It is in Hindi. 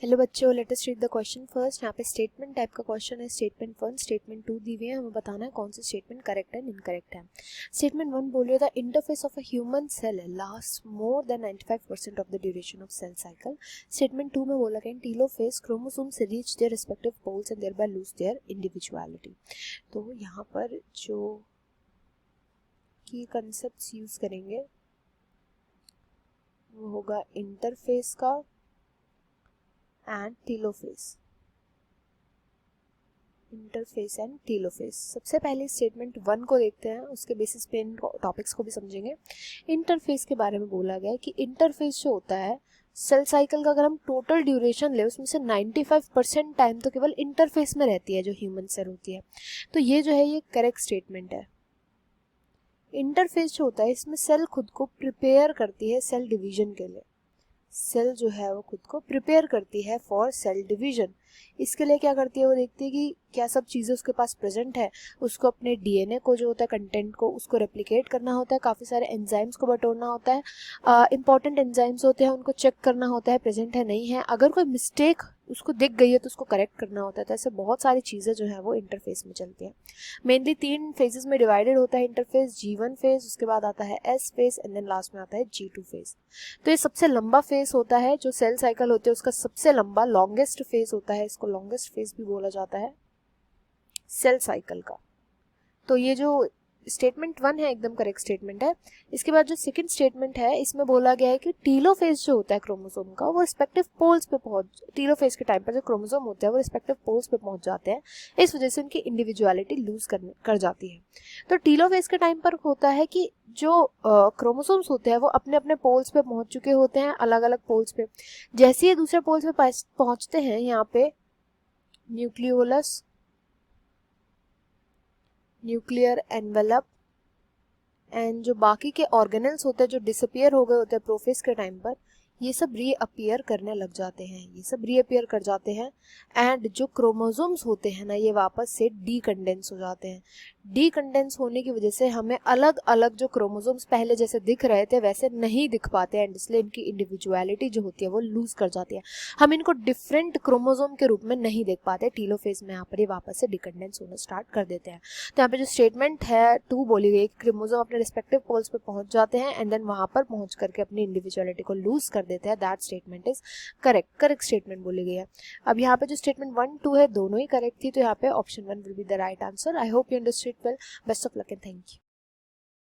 हेलो बच्चों, let us read the question first. यहाँ पे स्टेटमेंट टाइप का क्वेश्चन है। स्टेटमेंट 1, स्टेटमेंट 2 दी हुई है। हमें बताना है कौन सी स्टेटमेंट करेक्ट है इनकरेक्ट है। स्टेटमेंट 1 बोल रहा था interphase of a human cell last more than 95% of the duration of cell cycle. Statement 2 में बोला गया in telophase chromosomes reach their respective poles and thereby lose their individuality. तो यहाँ पर जो की कंसेप्ट्स यूज करेंगे वो होगा इंटरफेस का and telophase. Interphase and telophase. सबसे पहले स्टेटमेंट 1 को देखते हैं, उसके बेसिस पे इन टॉपिक्स को भी समझेंगे। इंटरफेस के बारे में बोला गया है कि इंटरफेस जो होता है सेल साइकिल का, अगर हम टोटल ड्यूरेशन ले उसमें से 95% टाइम तो केवल इंटरफेस में रहती है जो ह्यूमन सेल होती है। तो ये जो है ये करेक्ट स्टेटमेंट है। इंटरफेस जो होता है इसमें सेल खुद को प्रिपेयर करती है सेल डिवीजन के लिए। सेल जो है वो खुद को प्रिपेयर करती है फॉर सेल डिवीजन। इसके लिए क्या करती है, वो देखती है कि क्या सब चीज़ें उसके पास प्रेजेंट है। उसको अपने डीएनए को जो होता है कंटेंट को उसको रेप्लिकेट करना होता है, काफ़ी सारे एंजाइम्स को बटोरना होता है, इंपॉर्टेंट एंजाइम्स होते हैं उनको चेक करना होता है प्रेजेंट है नहीं है। अगर कोई मिस्टेक उसको दिख गई है तो उसको करेक्ट करना होता है। तो ऐसे बहुत सारी चीज़ें जो है वो इंटरफेस में चलती हैं। मेनली 3 फेजेस में डिवाइडेड होता है इंटरफेस। G1 फेज, उसके बाद आता है S phase and then last में आता है G2 फेज। तो ये सबसे लंबा फेज होता है जो सेल साइकिल होती है उसका सबसे लंबा लॉन्गेस्ट फेज होता है। इसको लॉन्गेस्ट फेज भी बोला जाता है सेल साइकिल का। तो ये जो स्टेटमेंट 1 है एकदम करेक्ट स्टेटमेंट है। इसके बाद जो सेकंड स्टेटमेंट है इसमें बोला गया है कि टीलोफेज जो होता है क्रोमोसोम का वो रिस्पेक्टिव पोल्स पे टीलोफेज के टाइम पर जो क्रोमोसोम होते हैं वो रिस्पेक्टिव पोल्स पे पहुंच जाते हैं। इस वजह से उनकी इंडिविजुअलिटी लूज कर जाती है। तो टीलोफेज के टाइम पर होता है कि जो क्रोमोसोम्स होते हैं वो अपने अपने पोल्स पे पहुंच चुके होते हैं, अलग अलग पोल्स पे। जैसे ही दूसरे पोल्स पे पहुंचते हैं यहाँ पे न्यूक्लियोलस, न्यूक्लियर एनवेलप एंड जो बाकी के ऑर्गेनल्स होते हैं जो डिसअपियर हो गए होते हैं प्रोफेज के टाइम पर, ये सब रीअपियर करने लग जाते हैं। ये सब रीअपियर कर जाते हैं एंड जो क्रोमोसोम्स होते हैं ना ये वापस से डीकंडेंस हो जाते हैं। डीकंडेंस होने की वजह से हमें अलग अलग जो क्रोमोसोम्स पहले जैसे दिख रहे थे वैसे नहीं दिख पाते हैं, इसलिए इनकी इंडिविजुअलिटी जो होती है वो लूज कर जाती है। हम इनको डिफरेंट क्रोमोसोम के रूप में नहीं देख पाते। टीलोफेज में यहाँ पर ये वापस से डिकंडेंस होना स्टार्ट कर देते हैं। तो यहाँ पे जो स्टेटमेंट है 2 बोली गई कि क्रोमोसोम अपने रिस्पेक्टिव पोल्स पे पहुंच जाते हैं एंड देन वहां पर पहुंच करके अपनी इंडिविजुअलिटी को लूज कर देते हैं। That statement is correct statement बोली गई है। अब यहाँ पे जो स्टेटमेंट 1, 2 है दोनों ही करेक्ट थी, तो यहाँ पे option 1 will be the right answer. I hope you understood well. Best of luck and thank you.